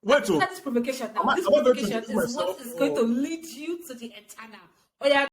Wait, Look at this provocation now. This am I going to provocation do is what myself, is or- going to lead you to the eternal. Oh yeah.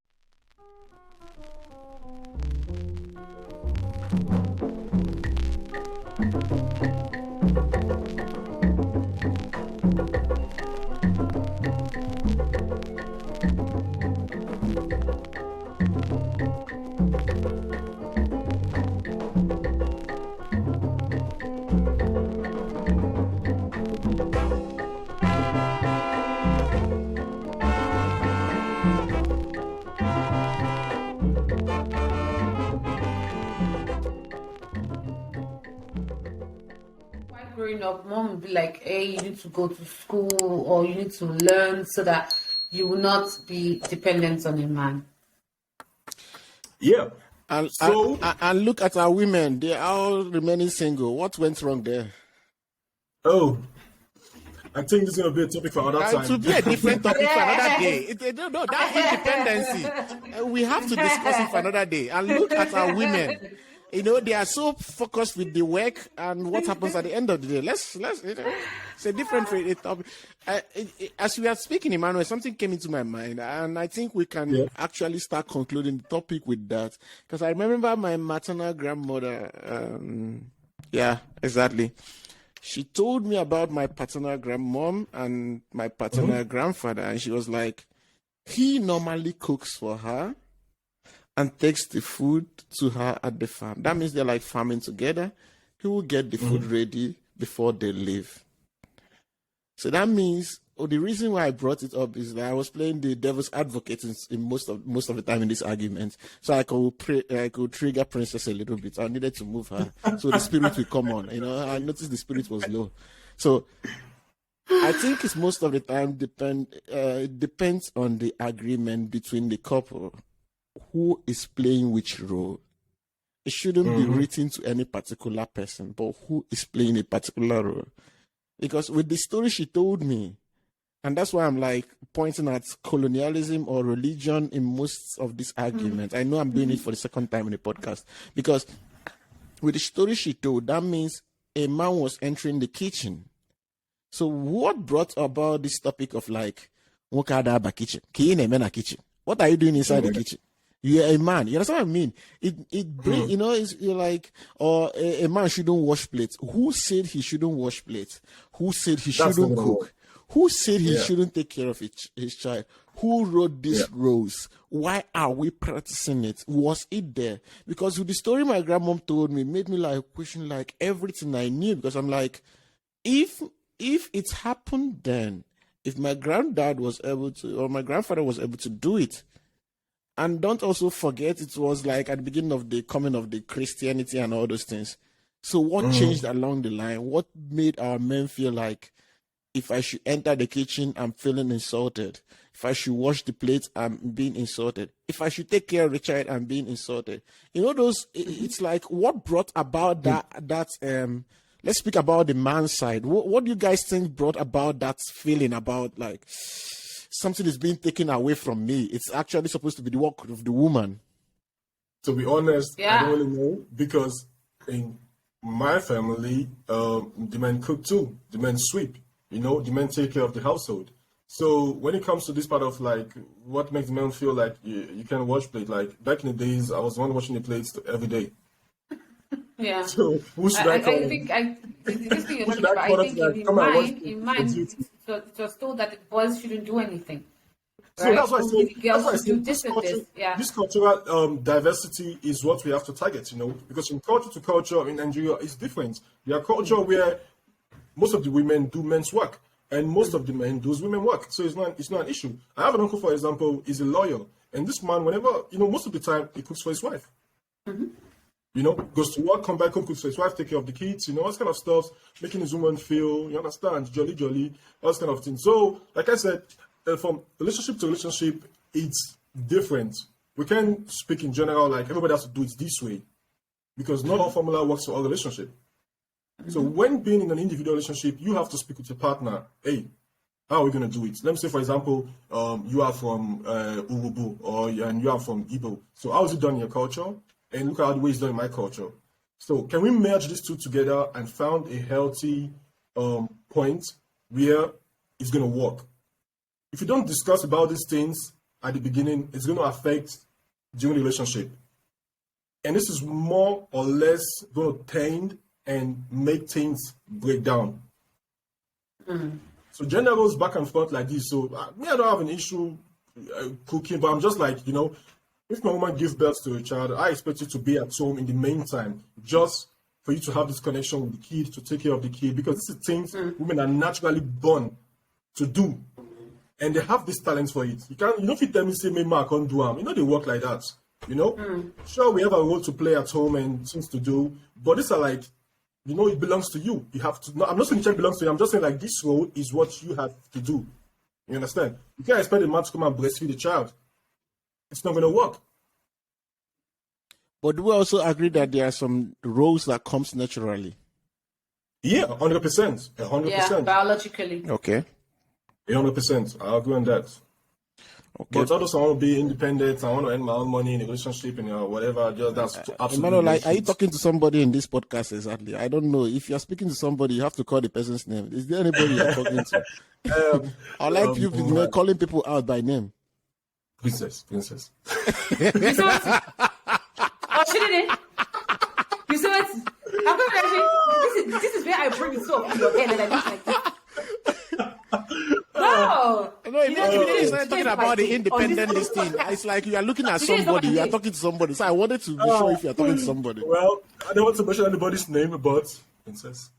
While growing up, mom would be like, hey, you need to go to school or you need to learn so that you will not be dependent on a man. Yeah. And, So- and look at our women; they are all remaining single. What went wrong there? Oh, I think this is going to be a topic for another It will time. be a different topic for another day. No, that independency, we have to discuss it for another day. And look at our women. You know, they are so focused with the work and what happens at the end of the day. Let's it's a different topic. As we are speaking, Emmanuel, something came into my mind, and I think we can actually start concluding the topic with that. Because I remember my maternal grandmother. Yeah, exactly. She told me about my paternal grandmom and my paternal grandfather, and she was like, he normally cooks for her and takes the food to her at the farm. That means they're like farming together. He will get the food ready before they leave. So that means, the reason why I brought it up is that I was playing the devil's advocate in most of the time in this argument. So I could trigger Princess a little bit. I needed to move her so the spirit will come on. You know, I noticed the spirit was low. So I think it's most of the time it depends on the agreement between the couple. Who is playing which role? It shouldn't be written to any particular person, but who is playing a particular role? Because with the story she told me, and that's why I'm like pointing at colonialism or religion in most of these arguments. I know I'm doing it for the second time in the podcast, because with the story she told, that means a man was entering the kitchen. So what brought about this topic of like, kitchen? What are you doing inside the kitchen? You're a man. You understand what I mean? It bring, you know, you're like, or a man shouldn't wash plates. Who said he shouldn't wash plates? Who said he shouldn't cook? Who said he shouldn't take care of his child? Who wrote these rules? Why are we practicing it? Was it there? Because with the story my grandmom told me, made me like question like everything I knew. Because I'm like, if it happened then, if my granddad was able to, or my grandfather was able to do it, and don't also forget, it was like at the beginning of the coming of the Christianity and all those things. So what changed along the line? What made our men feel like, if I should enter the kitchen, I'm feeling insulted. If I should wash the plates, I'm being insulted. If I should take care of the child, I'm being insulted. You know, it's like what brought about that let's speak about the man's side. What do you guys think brought about that feeling about like something is being taken away from me? It's actually supposed to be the work of the woman. To be honest, I don't really know, because in my family, the men cook too. The men sweep. You know, the men take care of the household. So when it comes to this part of like what makes men feel like you can't wash plate, like back in the days, I was the one washing the plates every day. Yeah. So who should I call? I think this thing you're Who should talking I about, call I think to, like, in mind, it was told that the boys shouldn't do anything. So right? that's why I Only the say, girls that's why I should do say this and this. Yeah. this cultural diversity is what we have to target, you know, because from culture to culture in Nigeria it's different. There are culture where most of the women do men's work and most of the men do women work. So it's not an issue. I have an uncle, for example, is a lawyer, and this man, whenever, you know, most of the time he cooks for his wife. You know, goes to work, come back home, cooks for his wife, take care of the kids, you know, all this kind of stuff, making his woman feel, you understand, jolly, all this kind of thing. So, like I said, from relationship to relationship, it's different. We can't speak in general, like everybody has to do it this way, because not all formula works for all relationship. So when being in an individual relationship, you have to speak with your partner. Hey, how are we going to do it? Let me say, for example, you are from Urubu, and you are from Igbo. So how is it done in your culture? And look at how the way it's done in my culture. So can we merge these two together and found a healthy point where it's going to work. If you don't discuss about these things at the beginning, it's going to affect during the relationship. And this is more or less going to tend and make things break down. So gender roles back and forth like this. So me, I don't have an issue cooking, but I'm just like, you know, if my woman gives birth to a child, I expect you to be at home in the meantime, just for you to have this connection with the kid, to take care of the kid, because this is things women are naturally born to do. And they have this talent for it. You don't fit tell me, say, me, I can't do them. You know, they work like that. You know? Sure, we have a role to play at home and things to do, but these are like, you know, it belongs to you. You have to, no, I'm not saying it belongs to you. I'm just saying, like, this role is what you have to do. You understand? You can't expect a man to come and breastfeed the child. It's not going to work. But we also agree that there are some roles that comes naturally. Yeah, 100%. 100%. Yeah, biologically. Okay. 100%. I agree on that. Okay. But also, I want to be independent. I want to earn my own money in a relationship and whatever. Just that's absolutely. Emmanuel, like, are you talking to somebody in this podcast exactly? I don't know. If you're speaking to somebody, you have to call the person's name. Is there anybody you're talking to? I like you calling people out by name. Princess. You see what? Oh, she did it. You see what? I'm going to actually. This is where I bring it so in your head and I look like this. No, it's not talking about the independent this thing. It's like you are looking at somebody, you are talking to somebody. So I wanted to be sure if you are talking to somebody. Well, I don't want to mention anybody's name, but Princess.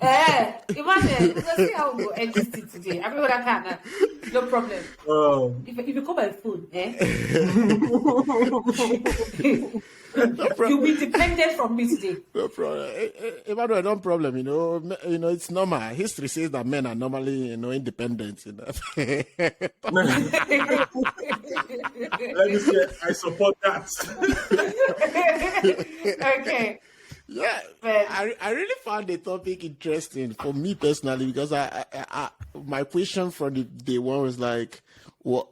Imagine, let's see how we'll end this thing today. I mean, what I can, no problem. If you call my phone, you'll be dependent from me today. No problem. Emmanuel, no problem. You know, it's normal. History says that men are normally, independent. Let me say, I support that. Okay. Yeah, I really found the topic interesting for me personally, because I my question from the day one was like, what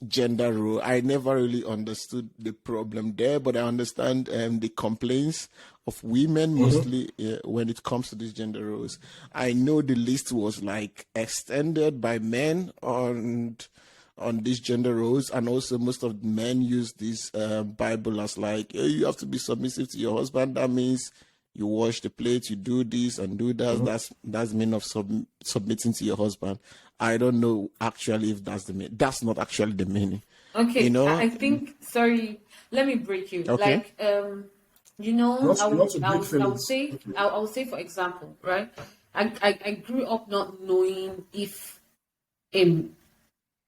gender role? I never really understood the problem there, but I understand the complaints of women mostly when it comes to these gender roles. I know the list was like extended by men on these gender roles, and also most of the men use this Bible as like, hey, you have to be submissive to your husband. That means you wash the plate, you do this and do that. That's the meaning of submitting to your husband. I don't know actually if that's the meaning. That's not actually the meaning. Okay, I think. Sorry, let me break you. Okay. Like, I would say, for example, right? I grew up not knowing if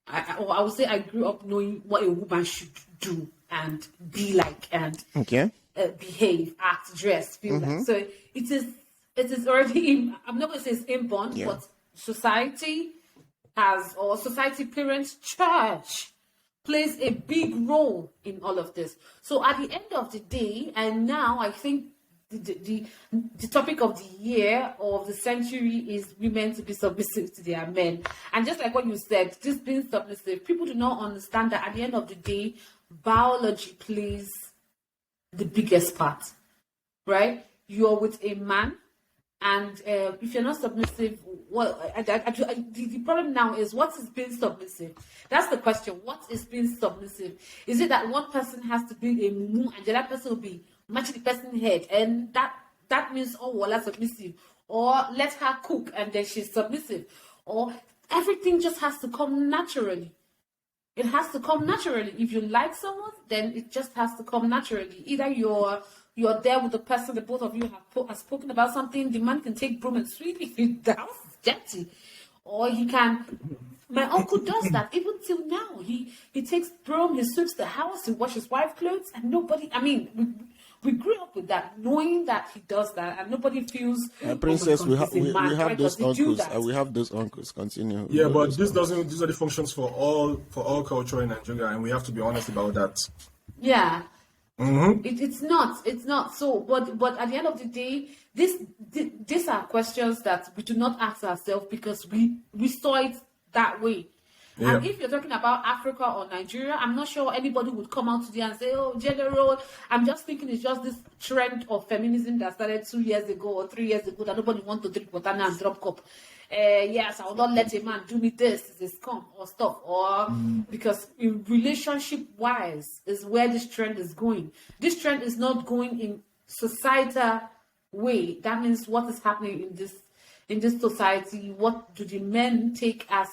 I would say I grew up knowing what a woman should do and be like and behave, act, dress, feel like. So it is already I'm not going to say it's inborn, but society parents, church plays a big role in all of this. So at the end of the day, and now I think the topic of the year or of the century is women to be submissive to their men. And just like what you said, just being submissive, people do not understand that at the end of the day, biology plays the biggest part, right? You're with a man, and if you're not submissive, the problem now is, what is being submissive? That's the question. What is being submissive? Is it that one person has to be a mumu and the other person will be matching the person's head, and that means, oh, well, that's submissive, or let her cook and then she's submissive, or everything just has to come naturally. It has to come naturally. If you like someone, then it just has to come naturally. Either you're there with the person, the both of you have spoken about something. The man can take broom and sweep if the house is dirty, or he can. My uncle does that even till now. He takes broom, he sweeps the house, he washes wife clothes, and nobody. I mean, we grew up with that, knowing that he does that, and nobody feels. Princess, we have those uncles. We have those uncles. Continue. Yeah, but this doesn't. These are the functions for all culture in Nigeria, and we have to be honest about that. Yeah. It's not. So, but at the end of the day, these are questions that we do not ask ourselves because we saw it that way. Yeah. And if you're talking about Africa or Nigeria, I'm not sure anybody would come out today and say, oh, gender role. I'm just thinking it's just this trend of feminism that started 2 years ago or 3 years ago that nobody wants to drink water and drop cup. yes, I will not let a man do me this, this scum or stuff, or because in relationship wise is where this trend is going. This trend is not going in societal way. That means what is happening in this society. What do the men take as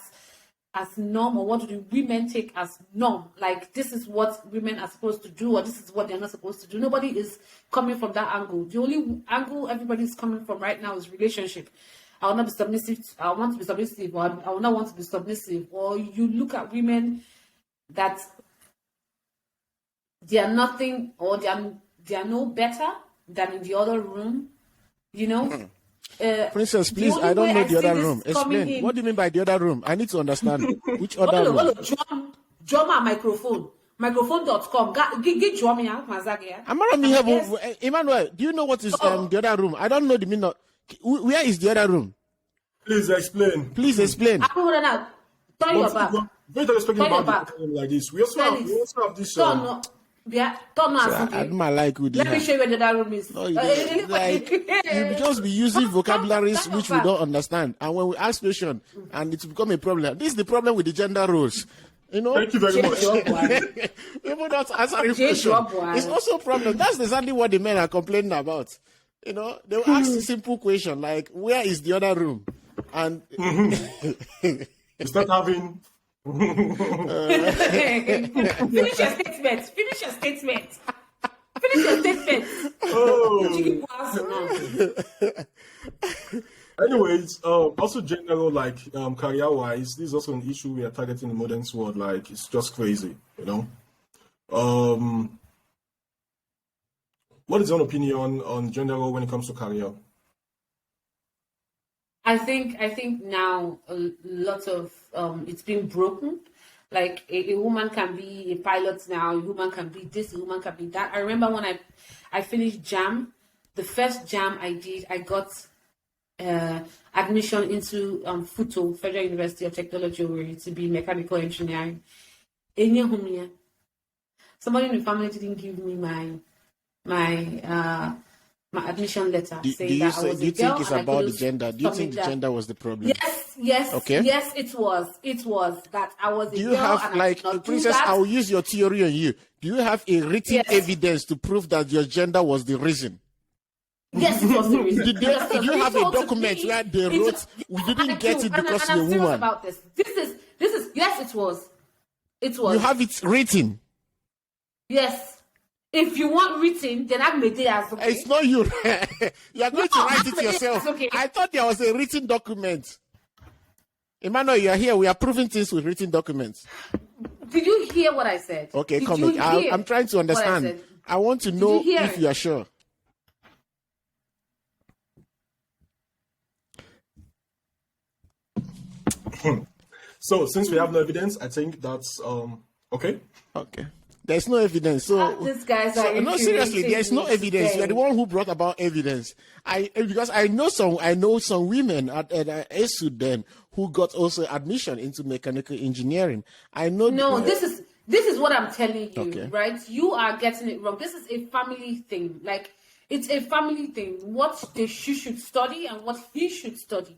norm, or what do the women take as norm? Like, this is what women are supposed to do, or this is what they're not supposed to do. Nobody is coming from that angle. The only angle everybody is coming from right now is relationship. I will not be submissive. I want to be submissive, or I will not want to be submissive. Or you look at women that they are nothing, or they are no better than in the other room. You know. Princess, please, I don't know the other room. Explain. What do you mean by the other roroom? I need to understand which other room. Drama microphone. Microphone.com. Get Jomi out, Mazagia. Emmanuel, do you know what is the other room? I don't know the meaning. Where is the other room? Please explain. Please explain. I don't know. Turn your back. We're not speaking about like this. We also have this. Yeah, let me show you where the other room is. No, you just be using vocabularies which we don't understand, and when we ask questions, and it's become a problem. This is the problem with the gender roles. You know, thank you very much. Even not answering questions, it's also a problem. That's exactly what the men are complaining about. You know, they will ask a simple question like, "Where is the other room?" And it's not having. Finish your statement. Oh. Anyways, also general, like career-wise, this is also an issue we are targeting in the modern world. Like, it's just crazy, you know. What is your opinion on general when it comes to career? I think now a lot of it's been broken. Like a woman can be a pilot now, a woman can be this, a woman can be that. I remember when I finished JAM, the first JAM I did, I got admission into FUTO, Federal University of Technology, to be mechanical engineering. Somebody in the family didn't give me my admission letter. Do you think it's about the gender? Do you think the gender was the problem? Yes. Okay. Yes, it was. It was that I was a girl. Do you have, like, Princess, I will use your theory on you. Do you have a written evidence to prove that your gender was the reason? Yes, it was the reason. Did you have a document where they wrote, we didn't get it because you're a woman? About this. This is, yes, it was. It was. You have it written? Yes. If you want written, then I made it as okay. It's not you. You are going to write it yourself. Okay. I thought there was a written document. Emmanuel, you are here. We are proving things with written documents. Did you hear what I said? Okay, come on. I'm trying to understand. I want to know if you are sure. So, since we have no evidence, I think that's okay. Okay. There's no evidence. So these guys are no, seriously, there's no evidence. You're the one who brought about evidence. Because I know some women at ESU then who got also admission into mechanical engineering. I know. No, this is what I'm telling you, okay. Right? You are getting it wrong. This is a family thing. Like, it's a family thing. What she should study and what he should study.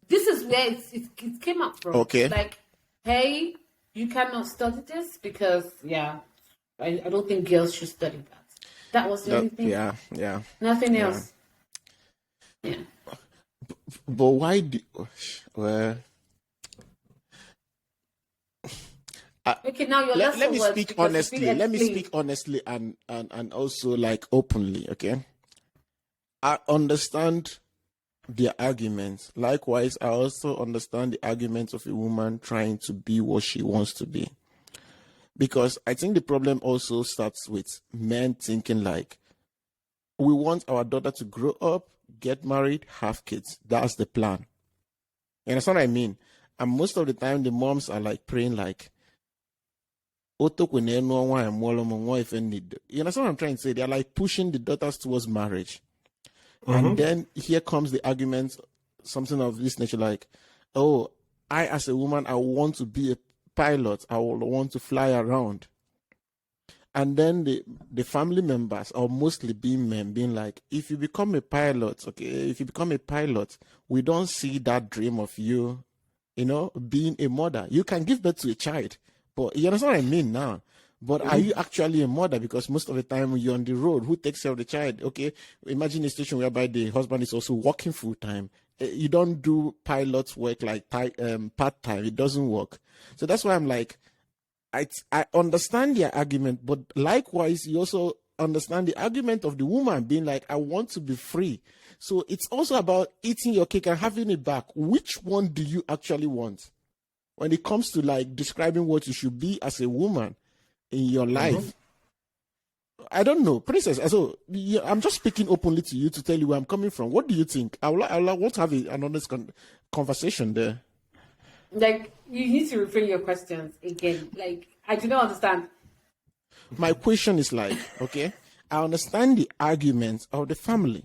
This is where it came up from. Okay. Like, hey, you cannot study this because, I don't think girls should study that. That was the only thing. Yeah. Nothing else. Yeah. But why well... Okay, now your let me speak honestly. Let me speak honestly and also, like, openly, okay? I understand their arguments. Likewise, I also understand the arguments of a woman trying to be what she wants to be. Because I think the problem also starts with men thinking like, we want our daughter to grow up, get married, have kids. That's the plan. You understand what I mean? And most of the time, the moms are like praying like, you understand what I'm trying to say? They're like pushing the daughters towards marriage. And then here comes the argument, something of this nature, like, oh, I as a woman, I want to be a pilot. I will want to fly around. And then the family members, or mostly being men, being like, if you become a pilot, we don't see that dream of you, being a mother. You can give birth to a child, but you understand what I mean now? But are you actually a mother? Because most of the time when you're on the road, who takes care of the child? Okay, imagine a situation whereby the husband is also working full time. You don't do pilot work like part time. It doesn't work. So that's why I'm like, I understand their argument, but likewise, you also understand the argument of the woman being like, I want to be free. So it's also about eating your cake and having it back. Which one do you actually want when it comes to like describing what you should be as a woman in your life? I don't know, Princess. So I'm just speaking openly to you to tell you where I'm coming from. What do you think? I want to have an honest conversation there. Like, you need to reframe your questions again. Like, I do not understand. My question is like, okay, I understand the arguments of the family.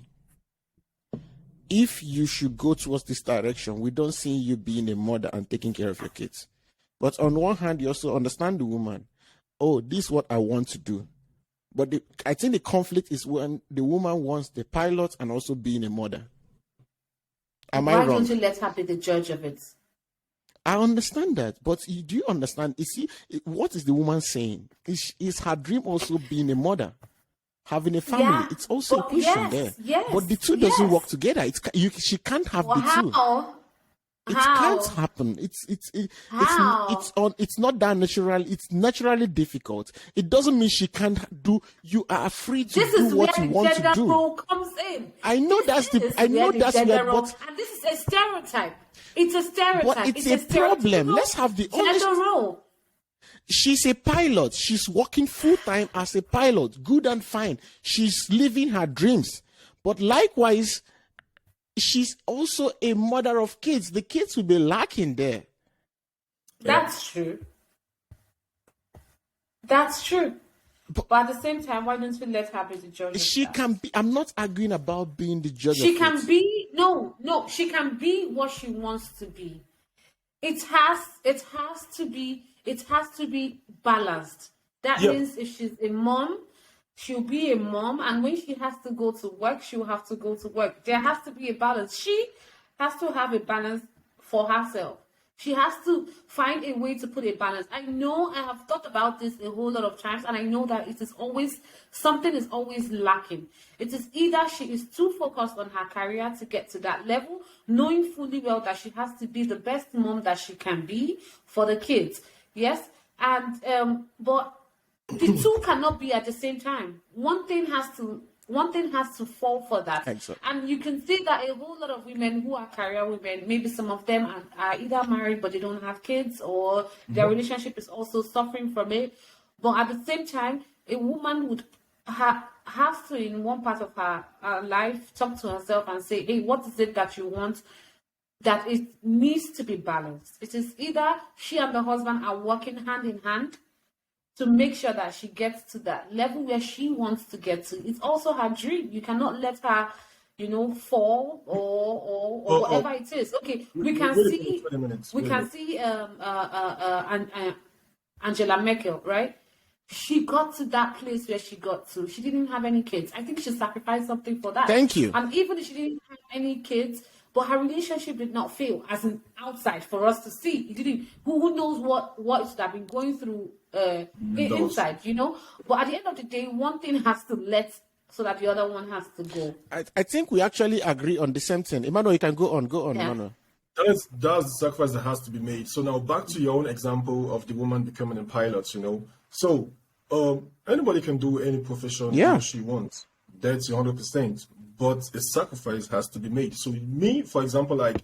If you should go towards this direction, we don't see you being a mother and taking care of your kids. But on one hand, you also understand the woman. Oh, this is what I want to do. But I think the conflict is when the woman wants the pilot and also being a mother. Am I wrong? Why don't you let her be the judge of it? I understand that, but do you understand? You see, what is the woman saying? Is her dream also being a mother, having a family? Yeah, it's also a question there. Yes, but the two doesn't work together. She can't have the two. How? It can't happen. It's not that natural. It's naturally difficult. It doesn't mean she can't do. You are free to do what you want to do. This is where gender role comes in. I know that's where, but and this is a stereotype. It's a stereotype. But it's a problem. Let's have the honest. Role. She's a pilot. She's working full time as a pilot. Good and fine. She's living her dreams. But likewise, she's also a mother of kids. The kids will be lacking there. That's true. That's true. But at the same time, why don't you let her be the judge? She can be. I'm not arguing about being the judge. She can be. No. She can be what she wants to be. It has to be balanced. That means if she's a mom, she'll be a mom, and when she has to go to work, she'll have to go to work. There has to be a balance. She has to have a balance for herself. She has to find a way to put a balance. I know I have thought about this a whole lot of times, and I know that something is always lacking. It is either she is too focused on her career to get to that level, knowing fully well that she has to be the best mom that she can be for the kids. Yes, and but the two cannot be at the same time. One thing has to fall for that. Excellent. And you can see that a whole lot of women who are career women, maybe some of them are either married but they don't have kids, or their relationship is also suffering from it. But at the same time, a woman would have to, in one part of her life, talk to herself and say, hey, what is it that you want? That it needs to be balanced. It is either she and the husband are working hand in hand to make sure that she gets to that level where she wants to get to. It's also her dream. You cannot let her, fall or whatever it is. Okay, we can see Angela Merkel, right? She got to that place where she got to. She didn't have any kids. I think she sacrificed something for that. Thank you. And even if she didn't have any kids, but her relationship did not fail, as an outside for us to see. It didn't. Who knows what should have been going through inside, But at the end of the day, one thing has to let so that the other one has to go. I think we actually agree on the same thing. Emmanuel, you can go on, yeah. Emmanuel. That's the sacrifice that has to be made. So now back to your own example of the woman becoming a pilot, So anybody can do any profession she wants. That's 100%. But a sacrifice has to be made. So me, for example, like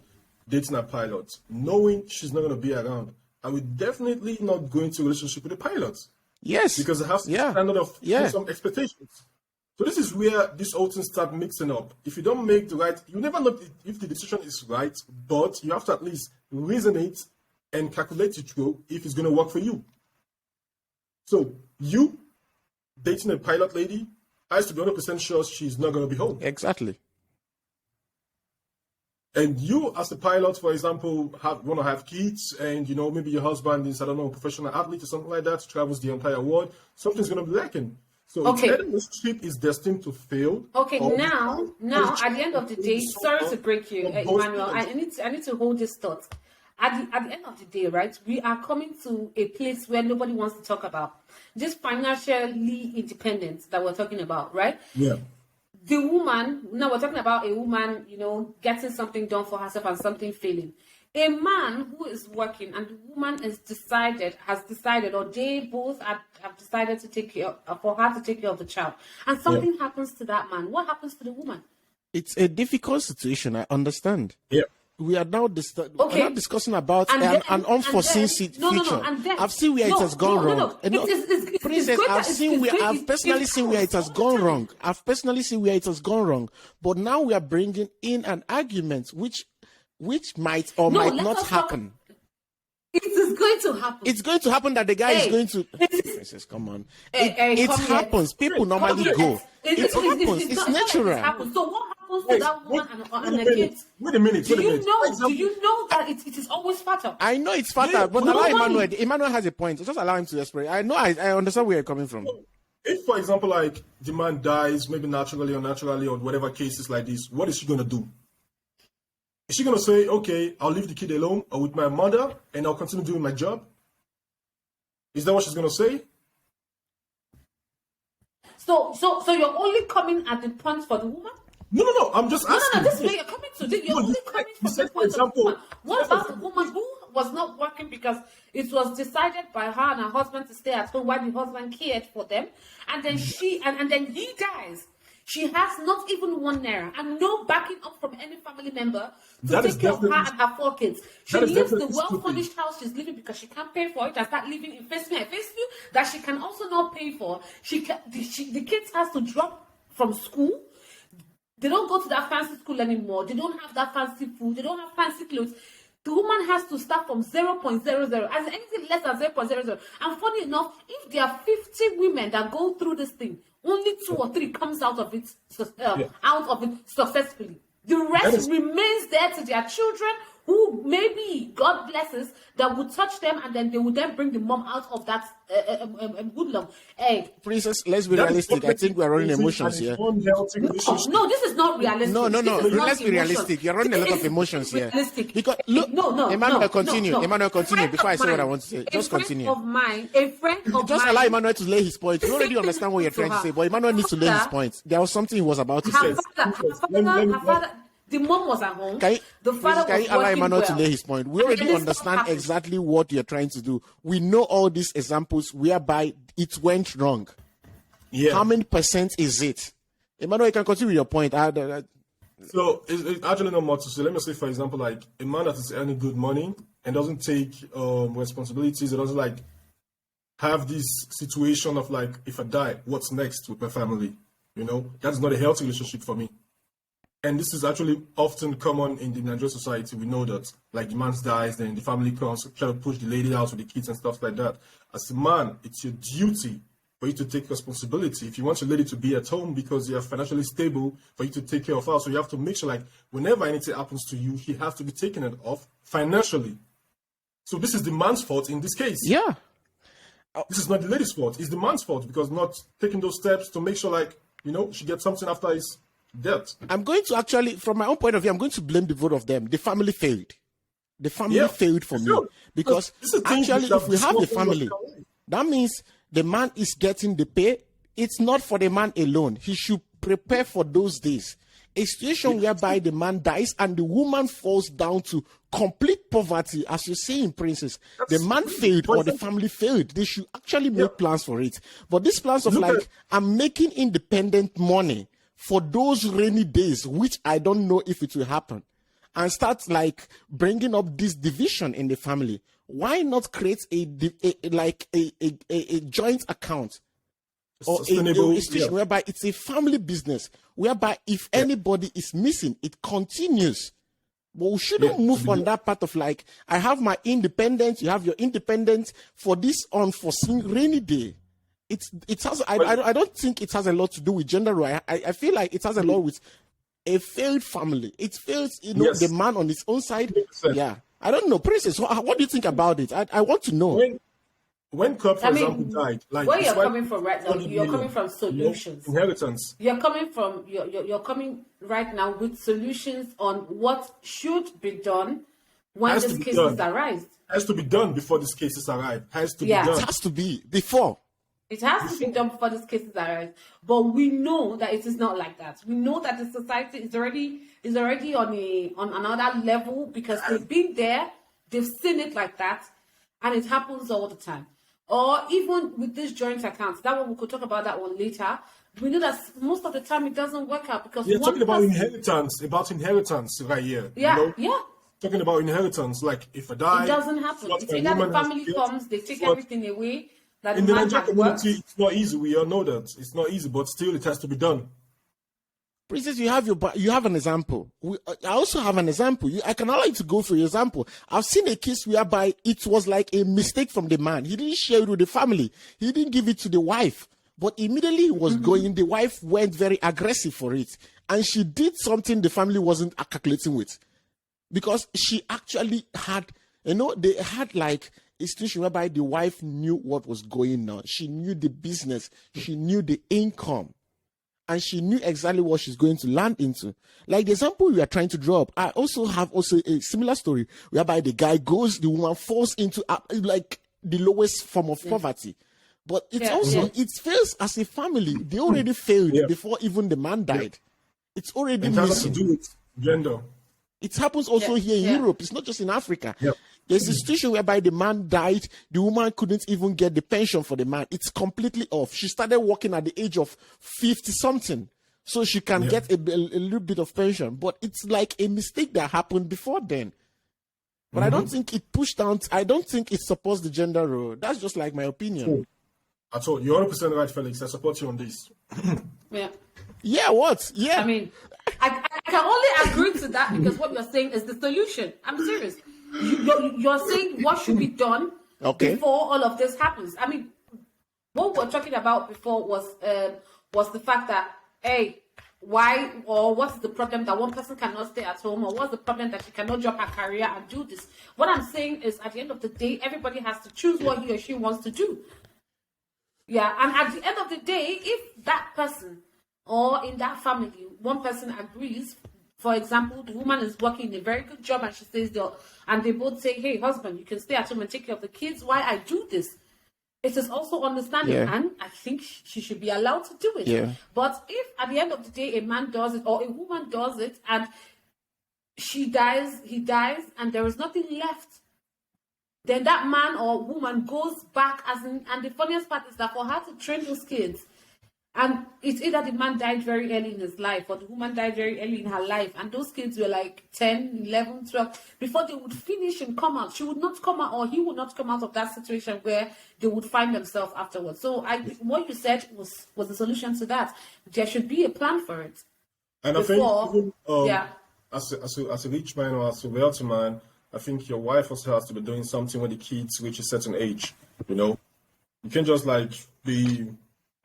dating a pilot, knowing she's not going to be around, I would definitely not go into a relationship with a pilot. Yes. Because it has to stand out of some expectations. So this is where these whole things start mixing up. If you don't make the right, you never know if the decision is right, but you have to at least reason it and calculate it through if it's going to work for you. So you dating a pilot lady, I used to be 100% sure she's not going to be home. Exactly. And you, as a pilot, for example, want to have kids, and maybe your husband is, I don't know, a professional athlete or something like that, travels the entire world. Something's going to be lacking. So Okay. either this trip is destined to fail. Okay, or- now, at the end of the day, sorry to break you, Emmanuel. I need to hold this thought. At the end of the day, right, we are coming to a place where nobody wants to talk about this financially independent that we're talking about, right? Yeah. The woman, now we're talking about a woman, getting something done for herself and something failing. A man who is working and the woman has decided, or they both have decided to take care for her to take care of the child, and something happens to that man. What happens to the woman? It's a difficult situation. I understand. Yeah. We are now discussing about an unforeseen future. I've seen where it has gone wrong. Princess, I've personally seen where it has gone wrong. But now we are bringing in an argument which might or might not happen. It is going to happen. It's going to happen that the guy is going to. Princess, come on. It happens. People normally go. It happens. It's natural. So what happens to that woman and the kids? Wait a minute. Do you know that it is always fatal? I know it's fatal, but allow Emmanuel. Emmanuel has a point. Just allow him to explain. I know. I understand where you're coming from. If, for example, like the man dies, maybe naturally or whatever cases like this, what is she going to do? Is she going to say, okay, I'll leave the kid alone or with my mother and I'll continue doing my job? Is that what she's going to say? So you're only coming at the point for the woman? No. I'm just asking. No. This is where you're coming to. You're only coming from the point of the woman. What about the woman who was not working because it was decided by her and her husband to stay at home while the husband cared for them, and then and then he dies? She has not even 1 naira and no backing up from any family member to take care of her and her 4 kids. She leaves the well-furnished house she's living because she can't pay for it and start living in face view that she can also not pay for. The kids has to drop from school. They don't go to that fancy school anymore. They don't have that fancy food. They don't have fancy clothes. The woman has to start from 0.00, as anything less than 0.00. And funny enough, if there are 50 women that go through this thing, only 2 or 3 comes out of it successfully. The rest remains there to their children, who maybe, God blesses, that would touch them, and then they would then bring the mom out of that hoodlum. Hey, Princess, let's be realistic. I think we're running emotions here. No, this is not realistic. No. Let's be realistic. You're running a lot of emotions here. Because look, Emmanuel, continue. Emmanuel, continue. Before I say what I want to say, just continue. A friend of mine. Just allow Emmanuel to lay his point. You already understand what you're trying to say, but Emmanuel needs to lay his point. There was something he was about to say. Her father, the mom was at home. Can you allow Emmanuel to lay his point? We already understand happens. exactly what you're trying to do. We know all these examples whereby it went wrong. Yeah. How many percent is it? Emmanuel, you can continue with your point. So it's actually not much to say. Let me say, for example, like a man that is earning good money and doesn't take responsibilities, it doesn't have this situation of if I die, what's next with my family? That's not a healthy relationship for me. And this is actually often common in the Nigerian society. We know that, the man dies, then the family comes, try to push the lady out with the kids and stuff like that. As a man, it's your duty for you to take responsibility. If you want your lady to be at home because you are financially stable, for you to take care of her, so you have to make sure, whenever anything happens to you, he has to be taken it off financially. So this is the man's fault in this case. Yeah. This is not the lady's fault. It's the man's fault because not taking those steps to make sure, she gets something after his death. I'm going to actually, from my own point of view, I'm going to blame the both of them. The family failed. The family failed for me. Because actually, if we have the family, that means the man is getting the pay. It's not for the man alone. He should prepare for those days. A situation whereby the man dies and the woman falls down to complete poverty, as you say in Princess. The man failed or the family failed. They should actually make plans for it. But these plans of I'm making independent money for those rainy days, which I don't know if it will happen, and start bringing up this division in the family. Why not create a joint account or a situation whereby it's a family business, whereby if anybody is missing, it continues. But we shouldn't move on that part of I have my independence, you have your independence for this unforeseen rainy day. It has. I don't think it has a lot to do with gender role. I feel like it has a lot with a failed family. It fails, Yes. the man on his own side. 100%. Yeah. I don't know, Princess. What do you think about it? I want to know. When Kurt, for example, died, like where you're his wife coming from right now, 200 you're million, coming from solutions. Inheritance. You're coming from you're coming right now with solutions on what should be done when Has to these be cases done. arise. Has to be done before these cases arrive. Has to Yeah. be It done. has to be before. It has to be done before these cases arise. But we know that it is not like that. We know that the society is already on another level because they've been there, they've seen it like that, and it happens all the time. Or even with these joint accounts, that one we could talk about that one later. We know that most of the time it doesn't work out because You're one talking about person- inheritance right here. Yeah, yeah. Talking about inheritance, like if I die, It doesn't happen. what It's my either the woman has family built, comes, they take what- everything away. That In the the man Nigerian had worked. community, it's not easy. We all know that it's not easy, but still, it has to be done. Princess, you have an example. I also have an example. I can allow you to go through your example. I've seen a case whereby it was like a mistake from the man. He didn't share it with the family. He didn't give it to the wife. But immediately he was going, the wife went very aggressive for it. And she did something the family wasn't calculating with. Because she actually had, they had like a situation whereby the wife knew what was going on. She knew the business. She knew the income. And she knew exactly what she's going to land into. Like the example we are trying to draw up, I also have a similar story whereby the guy goes, the woman falls into like the lowest form of poverty. But it's it fails as a family. They already failed before even the man died. It's already It has to missing. do with gender. It happens also here in Europe. It's not just in Africa. There's a situation whereby the man died. The woman couldn't even get the pension for the man. It's completely off. She started working at the age of 50-something. So she can get a little bit of pension. But it's like a mistake that happened before then. But I don't think it pushed down. I don't think it supports the gender role. That's just like my opinion. I told you, you're 100% right, Felix. I support you on this. Yeah. Yeah, what? Yeah. I mean, I can only agree to that because what you're saying is the solution. I'm serious. You're saying what should be done before all of this happens. I mean, what we were talking about before was the fact that, hey, why or what's the problem that one person cannot stay at home, or what's the problem that she cannot drop her career and do this? What I'm saying is, at the end of the day, everybody has to choose what he or she wants to do. Yeah, and at the end of the day, if that person or in that family, one person agrees, for example, the woman is working a very good job and she says, and they both say, hey, husband, you can stay at home and take care of the kids while I do this. It is also understanding, and I think she should be allowed to do it. Yeah. But if at the end of the day, a man does it or a woman does it and she dies, he dies, and there is nothing left, then that man or woman goes back and the funniest part is that for her to train those kids, and it's either the man died very early in his life or the woman died very early in her life, and those kids were like 10, 11, 12, before they would finish and come out. She would not come out, or he would not come out of that situation where they would find themselves afterwards. So what you said was the solution to that. There should be a plan for it. And Before, I think, even, as a rich man or as a wealthy man, I think your wife also has to be doing something when the kids reach a certain age. You can't just like be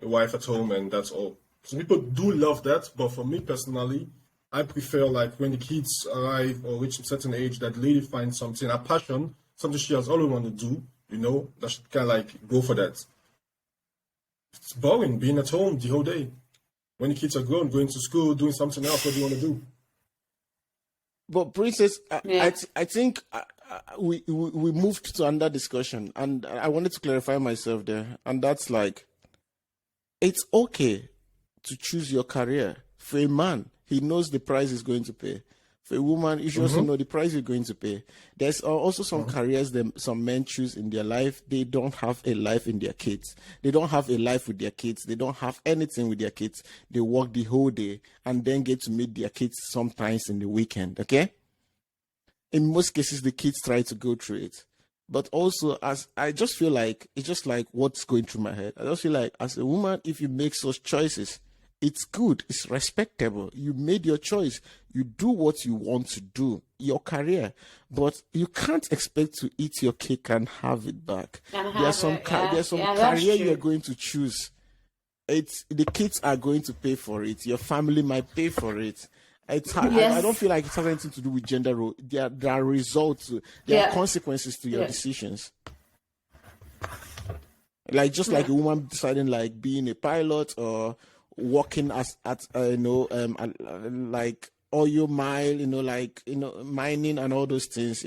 a wife at home and that's all. Some people do love that, but for me personally, I prefer like when the kids arrive or reach a certain age, that lady finds something, a passion, something she has always wanted to do, that she can like go for that. It's boring being at home the whole day. When the kids are grown, going to school, doing something else, what do you want to do? But Princess, I think we moved to another discussion, and I wanted to clarify myself there, and that's like, it's okay to choose your career. For a man, he knows the price he's going to pay. For a woman, you should also know the price you're going to pay. There's also some careers that some men choose in their life. They don't have a life in their kids. They don't have a life with their kids. They don't have anything with their kids. They work the whole day and then get to meet their kids sometimes in the weekend, okay? In most cases, the kids try to go through it. But also, as I just feel like, it's just like what's going through my head. I just feel like as a woman, if you make such choices, it's good, it's respectable. You made your choice. You do what you want to do, your career. But you can't expect to eat your cake and have it back. There's some career you're going to choose. The kids are going to pay for it. Your family might pay for it. It's hard. Yes. I don't feel like it has anything to do with gender role. There are results, there are Yeah. consequences to your Yeah. decisions. Like just like a woman deciding like being a pilot or working as at like oil mile, mining and all those things.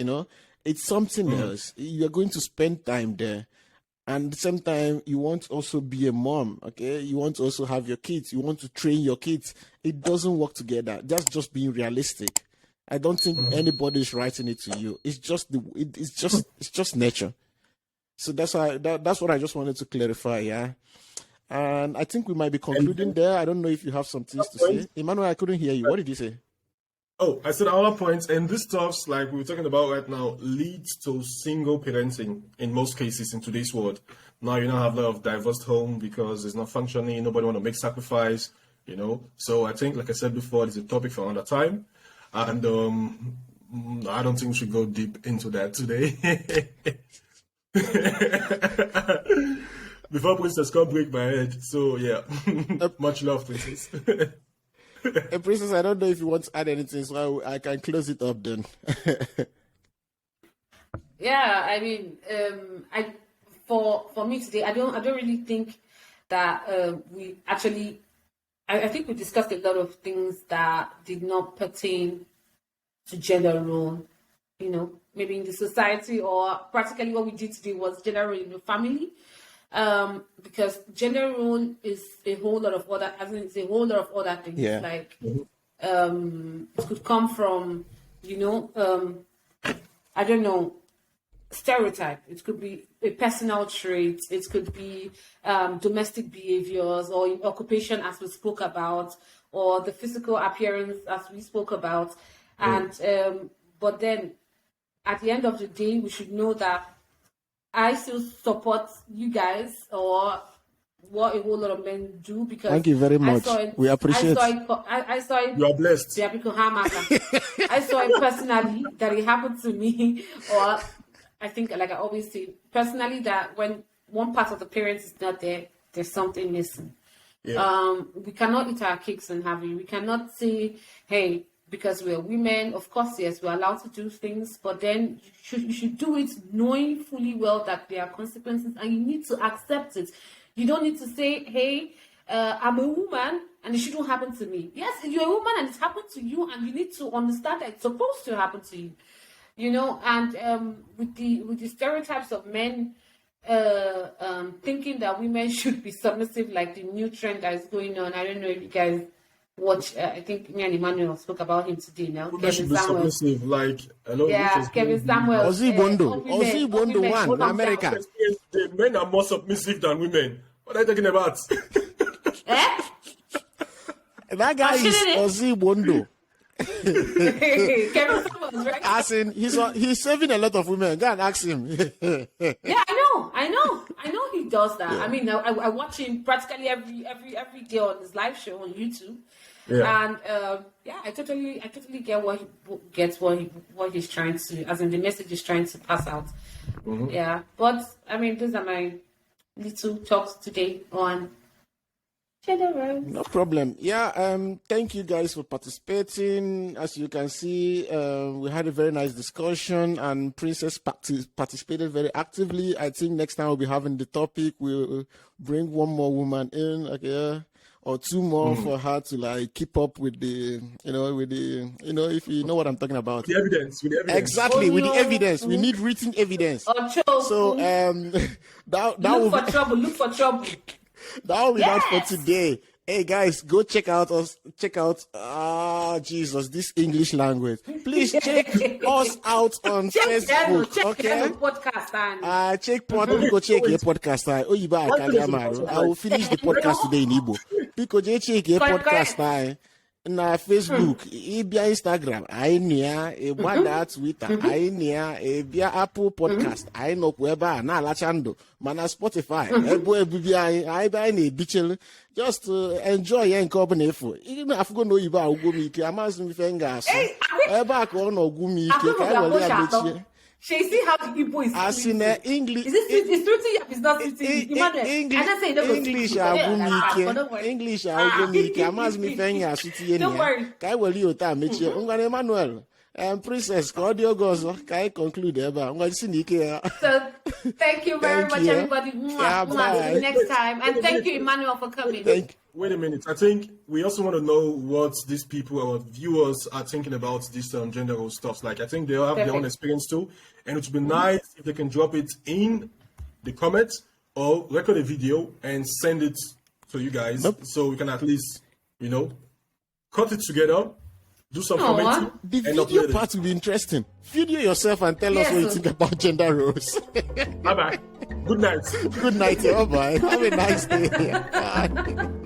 It's something else. You're going to spend time there. And at the same time, you want to also be a mom, okay? You want to also have your kids. You want to train your kids. It doesn't work together. That's just being realistic. I don't think anybody is writing it to you. It's just it's just nature. So that's what I just wanted to clarify, yeah. And I think we might be concluding there. I don't know if you have some things to say. Emmanuel, I couldn't hear you. What did you say? Oh, I said our points, and this stuff's like we're talking about right now leads to single parenting in most cases in today's world. Now you now have a lot of divorced home because it's not functioning. Nobody want to make sacrifice, So I think, like I said before, it's a topic for another time, and I don't think we should go deep into that today. Before Princess can't break my head. So yeah, much love, Princess. Hey, Princess, I don't know if you want to add anything, so I can close it up then. Yeah, I mean, for me today, I don't really think that we actually. I think we discussed a lot of things that did not pertain to gender role. Maybe in the society, or practically what we did today was gender role in the family. Because gender role is a whole lot of other, it's a whole lot of other things. Yeah. Like, it could come from, I don't know, stereotype. It could be a personal trait. It could be domestic behaviors or occupation, as we spoke about, or the physical appearance, as we spoke about. And but then, at the end of the day, we should know that I still support you guys or what a whole lot of men do, because thank you very much. We appreciate. I saw it. You are blessed. I saw it personally that it happened to me, or I think, like I always say, personally, that when one part of the parents is not there, there's something missing. Yeah. We cannot eat our cakes and have it. We cannot say, hey, because we're women, of course, yes, we're allowed to do things, but then you should do it knowing fully well that there are consequences, and you need to accept it. You don't need to say, hey, I'm a woman and it shouldn't happen to me. Yes, you're a woman and it's happened to you, and you need to understand that it's supposed to happen to you. And with the stereotypes of men thinking that women should be submissive, like the new trend that is going on. I don't know if you guys watch, I think me and Emmanuel spoke about him today now. Women should be submissive, like, hello, Kevin Samuel. Ozzy Bondo one, America. The men are more submissive than women. What are you talking about? That guy is Ozzy Bondo. Kevin Samuel, right? As in, he's saving a lot of women. Go and ask him. Yeah, I know he does that. Yeah. I mean, I watch him practically every day on his live show on YouTube. Yeah. And I totally get what he's trying to, as in the message he's trying to pass out. Mm-hmm. Yeah, but I mean, those are my little talks today on gender roles. No problem. Yeah, thank you guys for participating. As you can see, we had a very nice discussion, and Princess participated very actively. I think next time we'll be having the topic. We'll bring one more woman in, okay, or two more for her to like keep up with the, if you know what I'm talking about. With the evidence. Exactly, with the evidence. We need written evidence. So that will look for trouble. That will be that for today. Hey guys, go check out this English language. Please check us out on Facebook. Check podcast. Check your podcast. I will finish the podcast today in Igbo. Because check your podcast na Facebook, ibia Instagram, ibia Twitter, ibia Apple Podcast, kweba na alachando, mana Spotify, just enjoy your company for. Even if go no iba ugumi ke amazing fingers. Eba ko no ugumi ke kai wale abechi. She see how the Igbo is. As in English. Is it it's sweetie? It's not sweetie. Emmanuel. English agumike. English agumike. Amas mi fenya sweetie. Don't worry. Kai wali ota mechi. Ngwane Emmanuel. Princess, audio goes. Kai conclude eba. Ngwane sinike. So thank you very much, everybody. Yeah, See you next time, and thank you, Emmanuel, for coming. Wait a minute. I think we also want to know what these people, our viewers, are thinking about this gender role stuff. Like, I think they all have their own experience too, and it would be nice if they can drop it in the comments or record a video and send it to you guys, so we can at least, cut it together, do some commenting. The video part will be interesting. Video yourself and tell us what you think about gender roles. Bye bye. Good night. Good night. Bye bye. Have a nice day. Bye.